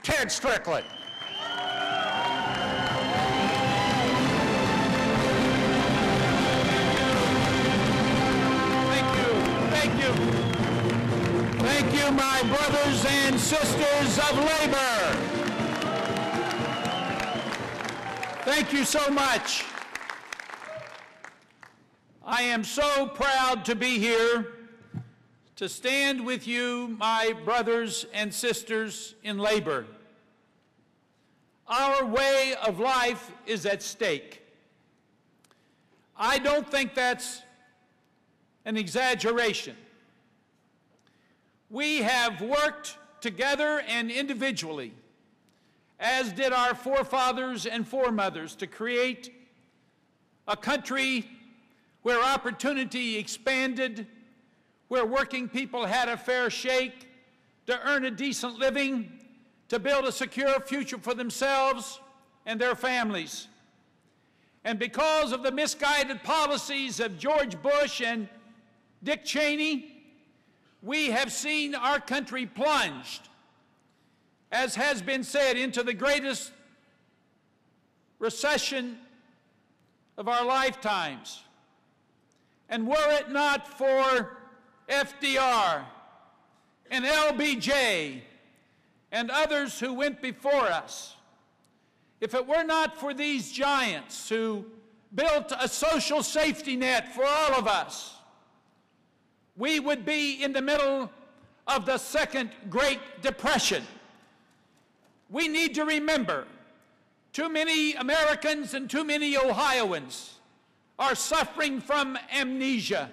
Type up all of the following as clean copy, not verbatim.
Ted Strickland. Thank you, my brothers and sisters of labor. Thank you so much. I am so proud to be here to stand with you, my brothers and sisters in labor. Our way of life is at stake. I don't think that's an exaggeration. We have worked together and individually, as did our forefathers and foremothers, to create a country where opportunity expanded, where working people had a fair shake to earn a decent living, to build a secure future for themselves and their families. And because of the misguided policies of George Bush and Dick Cheney, we have seen our country plunged, as has been said, into the greatest recession of our lifetimes. And were it not for FDR and LBJ and others who went before us, if it were not for these giants who built a social safety net for all of us, we would be in the middle of the Second Great Depression. We need to remember, too many Americans and too many Ohioans are suffering from amnesia.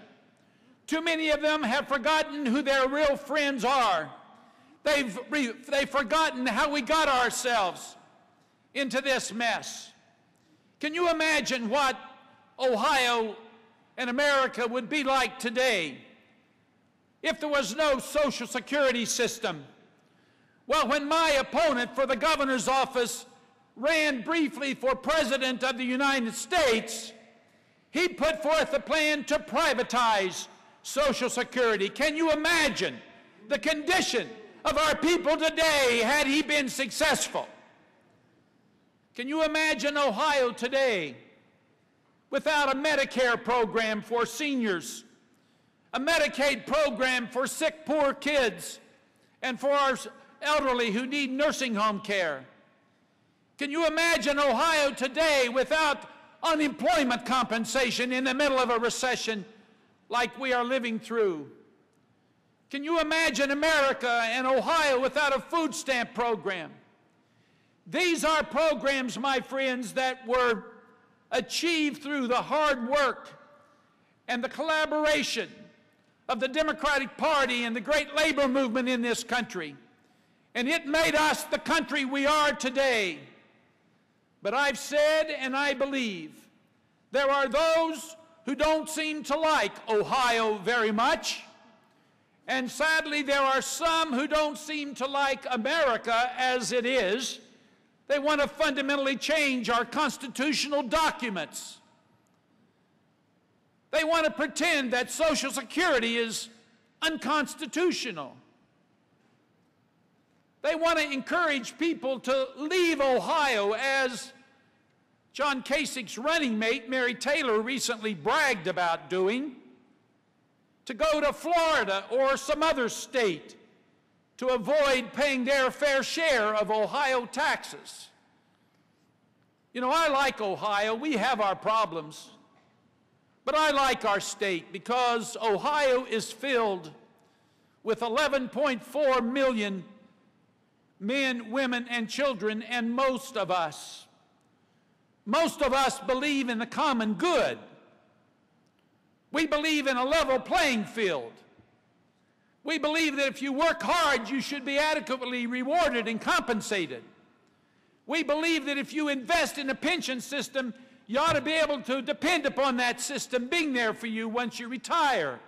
Too many of them have forgotten who their real friends are. They've forgotten how we got ourselves into this mess. Can you imagine what Ohio and America would be like today if there was no Social Security system? Well, when my opponent for the governor's office ran briefly for President of the United States, he put forth a plan to privatize Social Security. Can you imagine the condition of our people today had he been successful? Can you imagine Ohio today without a Medicare program for seniors, a Medicaid program for sick, poor kids, and for our elderly who need nursing home care? Can you imagine Ohio today without unemployment compensation in the middle of a recession like we are living through? Can you imagine America and Ohio without a food stamp program? These are programs, my friends, that were achieved through the hard work and the collaboration of the Democratic Party and the great labor movement in this country. And it made us the country we are today. But I've said, and I believe, there are those who don't seem to like Ohio very much. And sadly, there are some who don't seem to like America as it is. They want to fundamentally change our constitutional documents. They want to pretend that Social Security is unconstitutional. They want to encourage people to leave Ohio, as John Kasich's running mate, Mary Taylor, recently bragged about doing, to go to Florida or some other state to avoid paying their fair share of Ohio taxes. You know, I like Ohio. We have our problems. But I like our state because Ohio is filled with 11.4 million men, women, and children, and most of us believe in the common good. We believe in a level playing field. We believe that if you work hard, you should be adequately rewarded and compensated. We believe that if you invest in a pension system, you ought to be able to depend upon that system being there for you once you retire.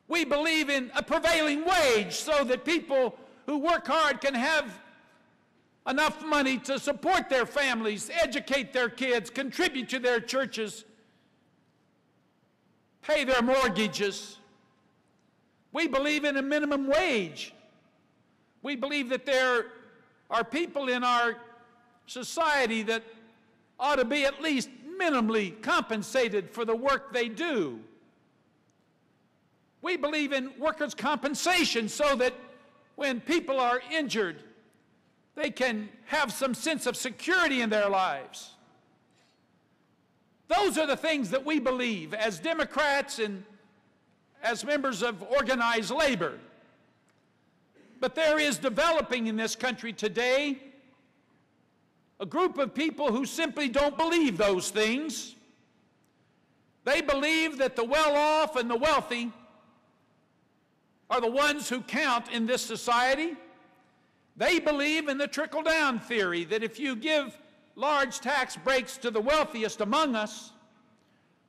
We believe in a prevailing wage so that people who work hard can have enough money to support their families, educate their kids, contribute to their churches, pay their mortgages. We believe in a minimum wage. We believe that there are people in our society that ought to be at least minimally compensated for the work they do. We believe in workers' compensation so that when people are injured, they can have some sense of security in their lives. Those are the things that we believe as Democrats and as members of organized labor. But there is developing in this country today a group of people who simply don't believe those things. They believe that the well-off and the wealthy are the ones who count in this society. They believe in the trickle-down theory, that if you give large tax breaks to the wealthiest among us,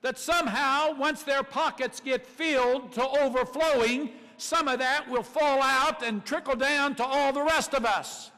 that somehow, once their pockets get filled to overflowing, some of that will fall out and trickle down to all the rest of us.